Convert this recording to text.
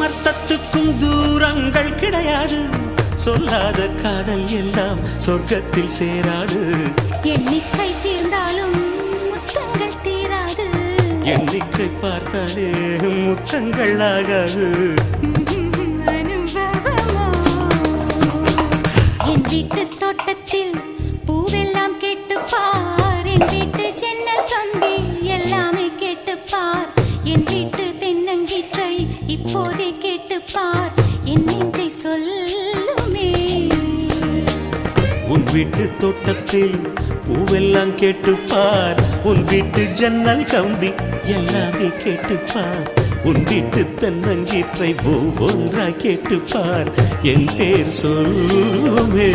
அர்த்தத்துக்கும் தூரங்கள் கிடையாது சொல்லாத காதல் எல்லாம் சொர்க்கத்தில் சேராது எண்ணிக்கை தீர்ந்தாலும் முத்தங்கள் தீராது எண்ணிக்கை பார்த்தாலே முத்தங்கள் ஆகாது அனுபவமோ என் வீட்டு தோட்டத்தில் பூவெல்லாம் கேட்டுப்பார் என் வீட்டு ஜன்னல் கம்பி எல்லாமே கேட்டுப்பார் என் வீட்டு தென்னங்கீற்றை இப்போதே கேட்டுப்பார் என் நெஞ்சை சொல்லுமே உன் வீட்டு தோட்டத்தில் பூவெல்லாம் கேட்டுப்பார் உன் வீட்டு ஜன்னல் கம்பி எல்லாமே கேட்டுப்பார் உன் வீட்டு தென்னங்கீற்றை ஒவ்வொன்றா கேட்டுப்பார் என் பேர் சொல்லுமே